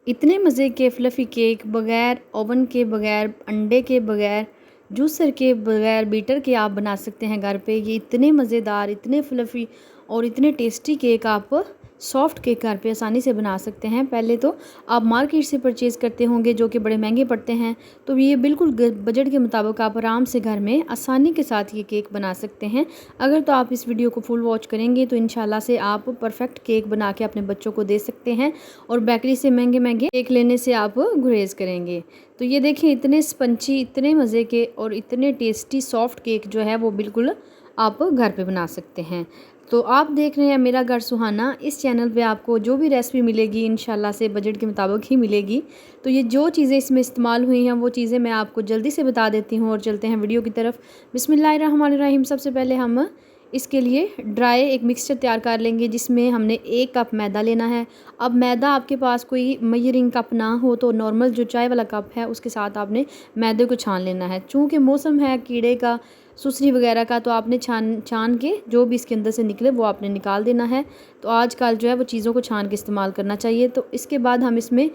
इतने मज़े के फ्लफ़ी केक बग़ैर ओवन के, बग़ैर अंडे के, बग़ैर जूसर के, बग़ैर बीटर के आप बना सकते हैं घर पे। ये इतने मज़ेदार, इतने फ्लफ़ी और इतने टेस्टी केक आप सॉफ्ट केक घर पे आसानी से बना सकते हैं। पहले तो आप मार्केट से परचेज़ करते होंगे जो कि बड़े महंगे पड़ते हैं, तो ये बिल्कुल बजट के मुताबिक आप आराम से घर में आसानी के साथ ये केक बना सकते हैं। अगर तो आप इस वीडियो को फुल वॉच करेंगे तो इंशाल्लाह से आप परफेक्ट केक बना के अपने बच्चों को दे सकते हैं और बेकरी से महंगे महंगे केक लेने से आप गुरेज करेंगे। तो ये देखिए इतने स्पंची, इतने मज़े के और इतने टेस्टी सॉफ्ट केक जो है वो बिल्कुल आप घर पे बना सकते हैं। तो आप देख रहे हैं मेरा घर सुहाना। इस चैनल पे आपको जो भी रेसिपी मिलेगी इंशाल्लाह से बजट के मुताबिक ही मिलेगी। तो ये जो चीज़ें इसमें इस्तेमाल हुई हैं वो चीज़ें मैं आपको जल्दी से बता देती हूँ और चलते हैं वीडियो की तरफ। बिस्मिल्लाहिर्रहमानिर्रहीम। सबसे पहले हम इसके लिए ड्राई एक मिक्सचर तैयार कर लेंगे जिसमें हमने 1 कप मैदा लेना है। अब मैदा आपके पास कोई मेजरिंग कप ना हो तो नॉर्मल जो चाय वाला कप है उसके साथ आपने मैदे को छान लेना है। चूँकि मौसम है कीड़े का, सुसरी वगैरह का, तो आपने छान के जो भी इसके अंदर से निकले वो आपने निकाल देना है। तो आजकल जो है वो चीज़ों को छान के इस्तेमाल करना चाहिए। तो इसके बाद हम इसमें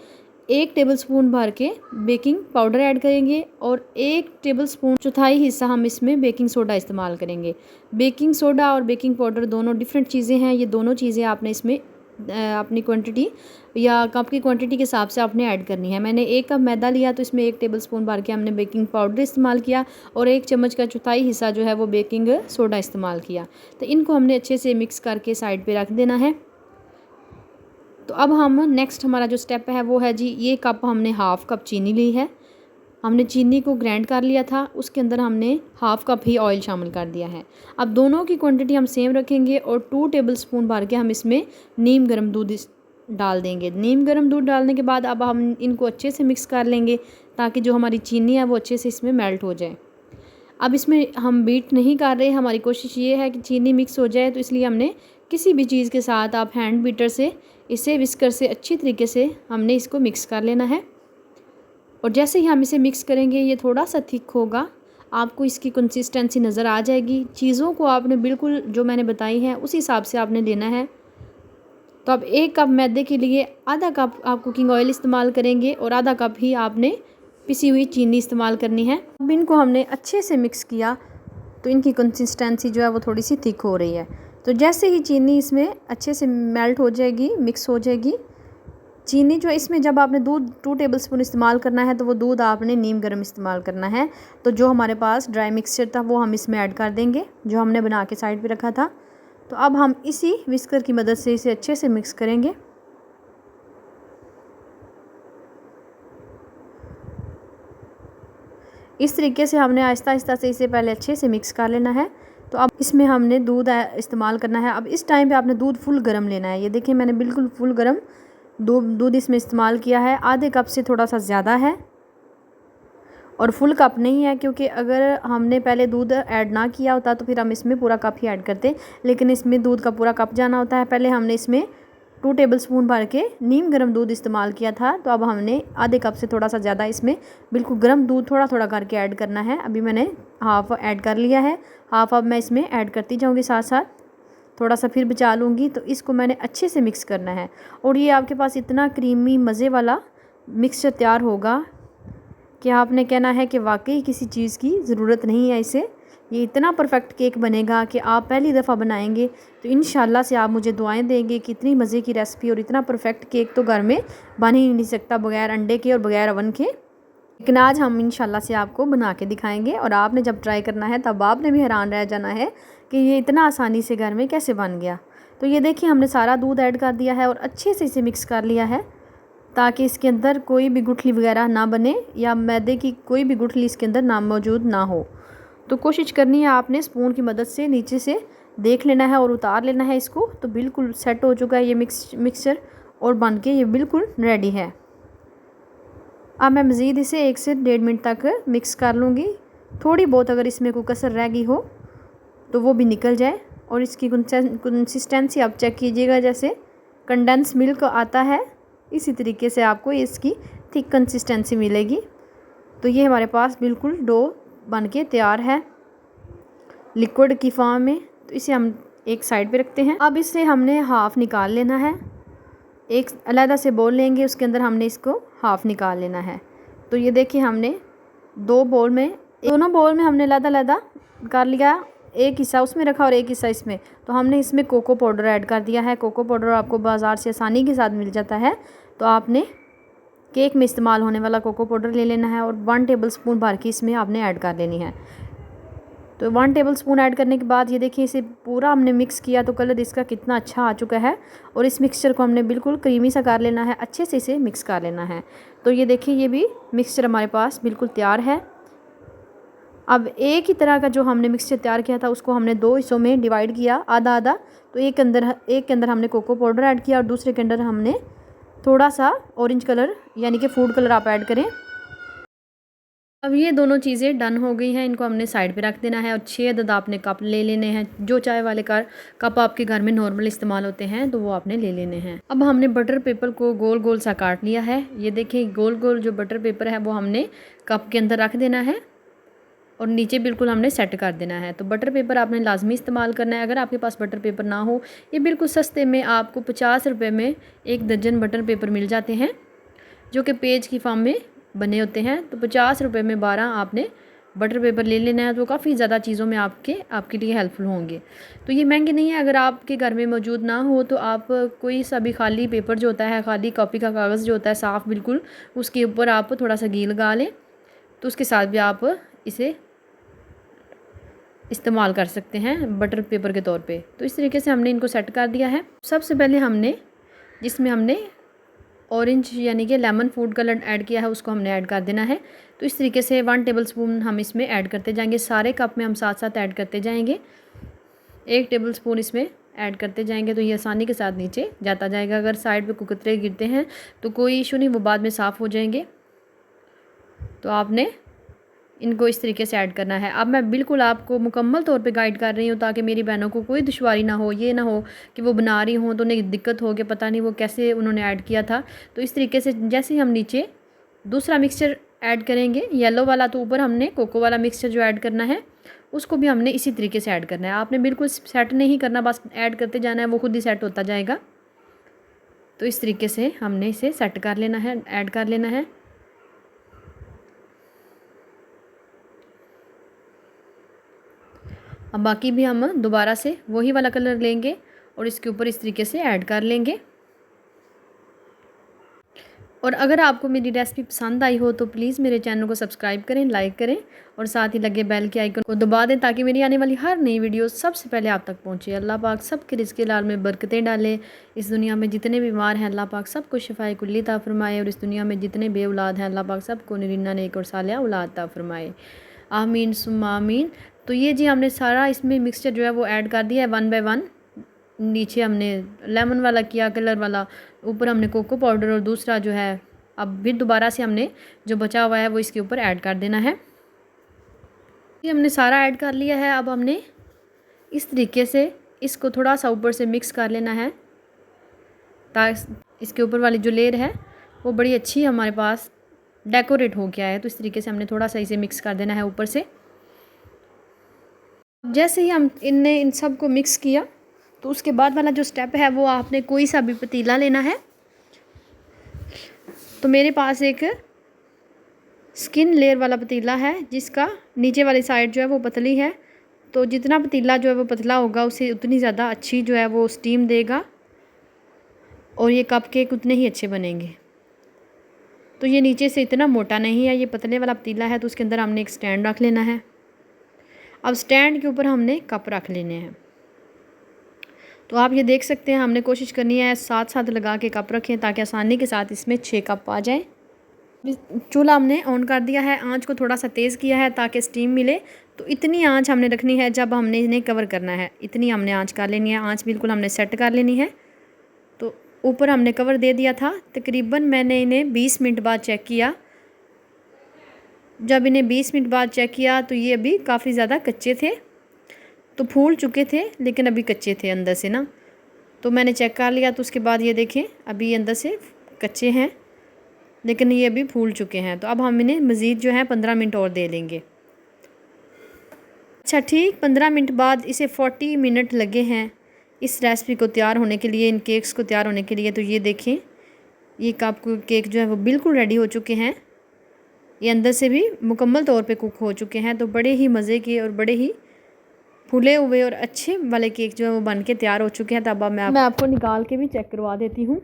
1 टेबलस्पून भर के बेकिंग पाउडर ऐड करेंगे और 1 टेबलस्पून चौथाई हिस्सा हम इसमें बेकिंग सोडा इस्तेमाल करेंगे। बेकिंग सोडा और बेकिंग पाउडर दोनों डिफरेंट चीज़ें हैं। ये दोनों चीज़ें आपने इसमें अपनी क्वांटिटी या कप की क्वांटिटी के हिसाब से आपने ऐड करनी है। मैंने 1 कप मैदा लिया तो इसमें 1 टेबलस्पून भर के हमने बेकिंग पाउडर इस्तेमाल किया और 1 चम्मच का चौथाई हिस्सा जो है वो बेकिंग सोडा इस्तेमाल किया। तो इनको हमने अच्छे से मिक्स करके साइड पे रख देना है। तो अब हम नेक्स्ट हमारा जो स्टेप है वो है जी, ये कप हमने हाफ़ कप चीनी ली है। हमने चीनी को ग्राइंड कर लिया था, उसके अंदर हमने हाफ़ कप ही ऑयल शामिल कर दिया है। अब दोनों की क्वांटिटी हम सेम रखेंगे और 2 टेबलस्पून भर के हम इसमें नीम गर्म दूध डाल देंगे। नीम गर्म दूध डालने के बाद अब हम इनको अच्छे से मिक्स कर लेंगे ताकि जो हमारी चीनी है वो अच्छे से इसमें मेल्ट हो जाए। अब इसमें हम बीट नहीं कर रहे, हमारी कोशिश ये है कि चीनी मिक्स हो जाए, तो इसलिए हमने किसी भी चीज़ के साथ आप हैंड बीटर से इसे विस्कर से अच्छी तरीके से हमने इसको मिक्स कर लेना है। और जैसे ही हम इसे मिक्स करेंगे ये थोड़ा सा थिक होगा, आपको इसकी कंसिस्टेंसी नज़र आ जाएगी। चीज़ों को आपने बिल्कुल जो मैंने बताई है उसी हिसाब से आपने लेना है। तो अब 1 कप मैदे के लिए आधा कप आप कुकिंग ऑयल इस्तेमाल करेंगे और आधा कप ही आपने पिसी हुई चीनी इस्तेमाल करनी है। अब इनको हमने अच्छे से मिक्स किया तो इनकी कंसिस्टेंसी जो है वो थोड़ी सी थिक हो रही है। तो जैसे ही चीनी इसमें अच्छे से मेल्ट हो जाएगी, मिक्स हो जाएगी चीनी, जो इसमें जब आपने दूध 2 टेबलस्पून इस्तेमाल करना है तो वो दूध आपने नीम गर्म इस्तेमाल करना है। तो जो हमारे पास ड्राई मिक्सचर था वो हम इसमें ऐड कर देंगे जो हमने बना के साइड पे रखा था। तो अब हम इसी विस्कर की मदद से इसे अच्छे से मिक्स करेंगे। इस तरीके से हमने आहिस्ता आहिस्ता से इसे पहले अच्छे से मिक्स कर लेना है। तो अब इसमें हमने दूध इस्तेमाल करना है। अब इस टाइम पे आपने दूध फुल गर्म लेना है। ये देखिए मैंने बिल्कुल फुल गर्म दूध इसमें इस्तेमाल किया है। आधे कप से थोड़ा सा ज़्यादा है और फुल कप नहीं है, क्योंकि अगर हमने पहले दूध ऐड ना किया होता तो फिर हम इसमें पूरा कप ही ऐड करते, लेकिन इसमें दूध का पूरा कप जाना होता है। पहले हमने इसमें 2 टेबलस्पून भर के नीम गर्म दूध इस्तेमाल किया था, तो अब हमने आधे कप से थोड़ा सा ज़्यादा इसमें बिल्कुल गर्म दूध थोड़ा थोड़ा करके ऐड करना है। अभी मैंने हाफ़ ऐड कर लिया है, हाफ़ अब मैं इसमें ऐड करती जाऊँगी साथ साथ, थोड़ा सा फिर बचा लूँगी। तो इसको मैंने अच्छे से मिक्स करना है और ये आपके पास इतना क्रीमी मज़े वाला मिक्सचर तैयार होगा कि आपने कहना है कि वाकई किसी चीज़ की ज़रूरत नहीं है इसे। ये इतना परफेक्ट केक बनेगा कि आप पहली दफ़ा बनाएंगे तो इंशाल्लाह से आप मुझे दुआएं देंगे कि इतनी मज़े की रेसिपी और इतना परफेक्ट केक तो घर में बन ही नहीं सकता बग़ैर अंडे के और बग़ैर ओवन के। लेकिन आज हम इंशाल्लाह से आपको बना के दिखाएंगे और आपने जब ट्राई करना है तब आपने भी हैरान रह जाना है कि ये इतना आसानी से घर में कैसे बन गया। तो ये देखिए हमने सारा दूध ऐड कर दिया है और अच्छे से इसे मिक्स कर लिया है ताकि इसके अंदर कोई भी गुठली वगैरह ना बने या मैदे की कोई भी गुठली इसके अंदर ना मौजूद ना हो। तो कोशिश करनी है आपने स्पून की मदद से नीचे से देख लेना है और उतार लेना है इसको। तो बिल्कुल सेट हो चुका है ये मिक्सचर और बन के ये बिल्कुल रेडी है। अब मैं मज़ीद इसे 1 से 1.5 मिनट तक मिक्स कर लूँगी। थोड़ी बहुत अगर इसमें कोई कसर रह गई हो तो वो भी निकल जाए। और इसकी कंसिस्टेंसी आप चेक कीजिएगा, जैसे कंडेंस मिल्क आता है इसी तरीके से आपको इसकी थिक कंसिस्टेंसी मिलेगी। तो ये हमारे पास बिल्कुल डो बन के तैयार है लिक्विड की फॉर्म में। तो इसे हम एक साइड पे रखते हैं। अब इससे हमने हाफ़ निकाल लेना है। एक अलहदा से बोल लेंगे, उसके अंदर हमने इसको हाफ़ निकाल लेना है। तो ये देखिए हमने दोनों बोल में हमने अलहदा कर लिया, एक हिस्सा उसमें रखा और एक हिस्सा इसमें। तो हमने इसमें कोको पाउडर ऐड कर दिया है। कोको पाउडर आपको बाज़ार से आसानी के साथ मिल जाता है, तो आपने केक में इस्तेमाल होने वाला कोको पाउडर ले लेना है और 1 टेबलस्पून भर के इसमें आपने ऐड कर लेनी है। तो 1 टेबलस्पून ऐड करने के बाद ये देखिए इसे पूरा हमने मिक्स किया तो कलर इसका कितना अच्छा आ चुका है। और इस मिक्सचर को हमने बिल्कुल क्रीमी सा कर लेना है, अच्छे से इसे मिक्स कर लेना है। तो ये देखिए ये भी मिक्सचर हमारे पास बिल्कुल तैयार है। अब एक ही तरह का जो हमने मिक्सचर तैयार किया था उसको हमने 2 हिस्सों में डिवाइड किया, आधा आधा। तो एक के अंदर हमने कोको पाउडर ऐड किया और दूसरे के अंदर हमने थोड़ा सा ऑरेंज कलर यानी कि फूड कलर आप ऐड करें। अब ये दोनों चीज़ें डन हो गई हैं, इनको हमने साइड पे रख देना है। और 6 अदद आपने कप ले लेने हैं, जो चाय वाले कप आपके घर में नॉर्मल इस्तेमाल होते हैं तो वो आपने ले लेने हैं। अब हमने बटर पेपर को गोल गोल सा काट लिया है। ये देखिए गोल गोल जो बटर पेपर है वो हमने कप के अंदर रख देना है और नीचे बिल्कुल हमने सेट कर देना है। तो बटर पेपर आपने लाजमी इस्तेमाल करना है। अगर आपके पास बटर पेपर ना हो, ये बिल्कुल सस्ते में आपको 50 रुपये में 1 दर्जन बटर पेपर मिल जाते हैं, जो कि पेज की फॉर्म में बने होते हैं। तो 50 रुपये में 12 आपने बटर पेपर ले लेना है, तो काफ़ी ज़्यादा चीज़ों में आपके लिए हेल्पफुल होंगे। तो ये महंगे नहीं है। अगर आपके घर में मौजूद ना हो तो आप कोई सा भी खाली पेपर जो होता है, खाली कॉपी का कागज़ जो होता है साफ़ बिल्कुल, उसके ऊपर आप थोड़ा सा घी लगा लें तो उसके साथ भी आप इसे इस्तेमाल कर सकते हैं बटर पेपर के तौर पे। तो इस तरीके से हमने इनको सेट कर दिया है। सबसे पहले जिसमें हमने ऑरेंज यानी कि लेमन फूड कलर ऐड किया है उसको हमने ऐड कर देना है। तो इस तरीके से 1 टेबलस्पून हम इसमें ऐड करते जाएंगे, सारे कप में हम साथ साथ ऐड करते जाएंगे। 1 टेबलस्पून इसमें ऐड करते जाएंगे तो ये आसानी के साथ नीचे जाता जाएगा। अगर साइड पे कुकतरे गिरते हैं तो कोई इशू नहीं, वो बाद में साफ़ हो जाएंगे। तो आपने इनको इस तरीके से ऐड करना है। अब मैं बिल्कुल आपको मुकम्मल तौर पे गाइड कर रही हूँ ताकि मेरी बहनों को कोई दुश्वारी ना हो, ये ना हो कि वो बना रही हों तो उन्हें दिक्कत हो कि पता नहीं वो कैसे उन्होंने ऐड किया था। तो इस तरीके से जैसे हम नीचे दूसरा मिक्सचर ऐड करेंगे येलो वाला, तो ऊपर हमने कोको वाला मिक्सचर जो ऐड करना है उसको भी हमने इसी तरीके से ऐड करना है। आपने बिल्कुल सेट नहीं करना, बस ऐड करते जाना है, वो खुद ही सेट होता जाएगा। तो इस तरीके से हमने इसे सेट कर लेना है, ऐड कर लेना है। अब बाकी भी हम दोबारा से वही वाला कलर लेंगे और इसके ऊपर इस तरीके से ऐड कर लेंगे। और अगर आपको मेरी रेसिपी पसंद आई हो तो प्लीज़ मेरे चैनल को सब्सक्राइब करें, लाइक करें और साथ ही लगे बेल के आइकन को दबा दें ताकि मेरी आने वाली हर नई वीडियो सबसे पहले आप तक पहुंचे। अल्लाह पाक सबके रिज़्क़ लाल में बरकतें डाले। इस दुनिया में जितने बीमार हैं अल्लाह पाक सबको शिफाए कुल्ली अता फ़रमाए और इस दुनिया में जितने बे औलाद हैं अल्लाह पाक सबको नरीना नेक और सालिहा औलाद अता फ़रमाए। आमीन सुम्मा आमीन। तो ये जी हमने सारा इसमें मिक्सचर जो है वो ऐड कर दिया है 1 बाय 1। नीचे हमने लेमन वाला किया कलर वाला, ऊपर हमने कोको पाउडर और दूसरा जो है अब फिर दोबारा से हमने जो बचा हुआ है वो इसके ऊपर ऐड कर देना है। ये हमने सारा ऐड कर लिया है। अब हमने इस तरीके से इसको थोड़ा सा ऊपर से मिक्स कर लेना है ताकि इसके ऊपर वाली जो लेयर है वो बड़ी अच्छी हमारे पास डेकोरेट हो गया है। तो इस तरीके से हमने थोड़ा सा इसे मिक्स कर देना है ऊपर से। जैसे ही हम इन सब को मिक्स किया तो उसके बाद वाला जो स्टेप है वो आपने कोई सा भी पतीला लेना है। तो मेरे पास एक स्किन लेयर वाला पतीला है जिसका नीचे वाली साइड जो है वो पतली है। तो जितना पतीला जो है वो पतला होगा उसे उतनी ज़्यादा अच्छी जो है वो स्टीम देगा और ये कप केक उतने ही अच्छे बनेंगे। तो ये नीचे से इतना मोटा नहीं है, ये पतले वाला पतीला है। तो उसके अंदर हमने एक स्टैंड रख लेना है। अब स्टैंड के ऊपर हमने कप रख लेने हैं। तो आप ये देख सकते हैं हमने कोशिश करनी है साथ साथ लगा के कप रखें ताकि आसानी के साथ इसमें 6 कप आ जाए। चूल्हा हमने ऑन कर दिया है, आंच को थोड़ा सा तेज़ किया है ताकि स्टीम मिले। तो इतनी आंच हमने रखनी है जब हमने इन्हें कवर करना है, इतनी हमने आंच कर लेनी है। आंच बिल्कुल हमने सेट कर लेनी है। तो ऊपर हमने कवर दे दिया था। तकरीबन मैंने इन्हें 20 मिनट बाद चेक किया। जब इन्हें 20 मिनट बाद चेक किया तो ये अभी काफ़ी ज़्यादा कच्चे थे, तो फूल चुके थे लेकिन अभी कच्चे थे अंदर से ना। तो मैंने चेक कर लिया तो उसके बाद ये देखें अभी ये अंदर से कच्चे हैं लेकिन ये अभी फूल चुके हैं। तो अब हम इन्हें मज़ीद जो है 15 मिनट और दे लेंगे। अच्छा ठीक 15 मिनट बाद इसे 40 मिनट लगे हैं। इस रेसिपी को तैयार होने के लिए, इन केक्स को तैयार होने के लिए, तो ये देखें ये कप केक जो है वो बिल्कुल रेडी हो चुके हैं। ये अंदर से भी मुकम्मल तौर पे कुक हो चुके हैं। तो बड़े ही मज़े के और बड़े ही फूले हुए और अच्छे वाले केक जो है वो बन के तैयार हो चुके हैं। तब अब मैं आपको निकाल के भी चेक करवा देती हूँ।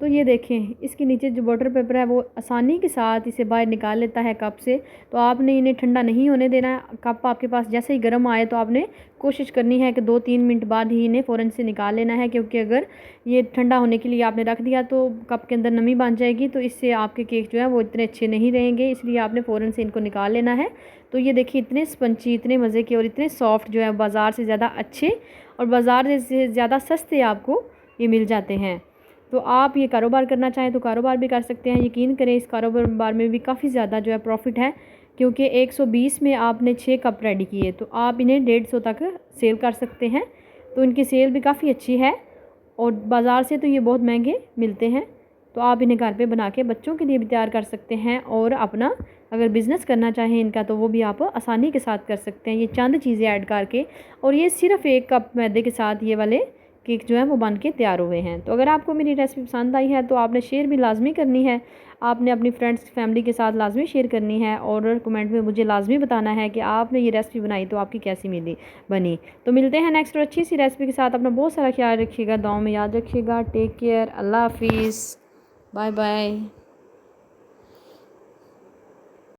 तो ये देखें इसके नीचे जो बटर पेपर है वो आसानी के साथ इसे बाहर निकाल लेता है कप से। तो आपने इन्हें ठंडा नहीं होने देना है। कप आपके पास जैसे ही गर्म आए तो आपने कोशिश करनी है कि 2-3 मिनट बाद ही इन्हें फ़ौरन से निकाल लेना है, क्योंकि अगर ये ठंडा होने के लिए आपने रख दिया तो कप के अंदर नमी बन जाएगी, तो इससे आपके केक जो है वो इतने अच्छे नहीं रहेंगे। इसलिए आपने फ़ौरन से इनको निकाल लेना है। तो ये देखिए इतने स्पंची, इतने मज़े के और इतने सॉफ्ट जो है बाज़ार से ज़्यादा अच्छे और बाज़ार से ज़्यादा सस्ते आपको ये मिल जाते हैं। तो आप ये कारोबार करना चाहें तो कारोबार भी कर सकते हैं। यकीन करें इस कारोबार में भी काफ़ी ज़्यादा जो है प्रॉफिट है, क्योंकि 120 में आपने 6 कप रेडी किए तो आप इन्हें 150 तक सेल कर सकते हैं। तो इनकी सेल भी काफ़ी अच्छी है और बाज़ार से तो ये बहुत महंगे मिलते हैं। तो आप इन्हें घर पे बना के बच्चों के लिए भी तैयार कर सकते हैं और अपना अगर बिज़नेस करना चाहें इनका तो वो भी आप आसानी के साथ कर सकते हैं, ये चंद चीज़ें ऐड करके। और ये सिर्फ़ 1 कप मैदे के साथ ये वाले केक जो है वो बन के तैयार हुए हैं। तो अगर आपको मेरी रेसिपी पसंद आई है तो आपने शेयर भी लाजमी करनी है, आपने अपनी फ्रेंड्स फैमिली के साथ लाजमी शेयर करनी है और कमेंट में मुझे लाजमी बताना है कि आपने ये रेसिपी बनाई तो आपकी कैसी बनी। तो मिलते हैं नेक्स्ट और अच्छी सी रेसिपी के साथ। अपना बहुत सारा ख्याल रखिएगा, दुआओं में याद रखिएगा। टेक केयर, अल्लाह हाफिज़, बाय बाय।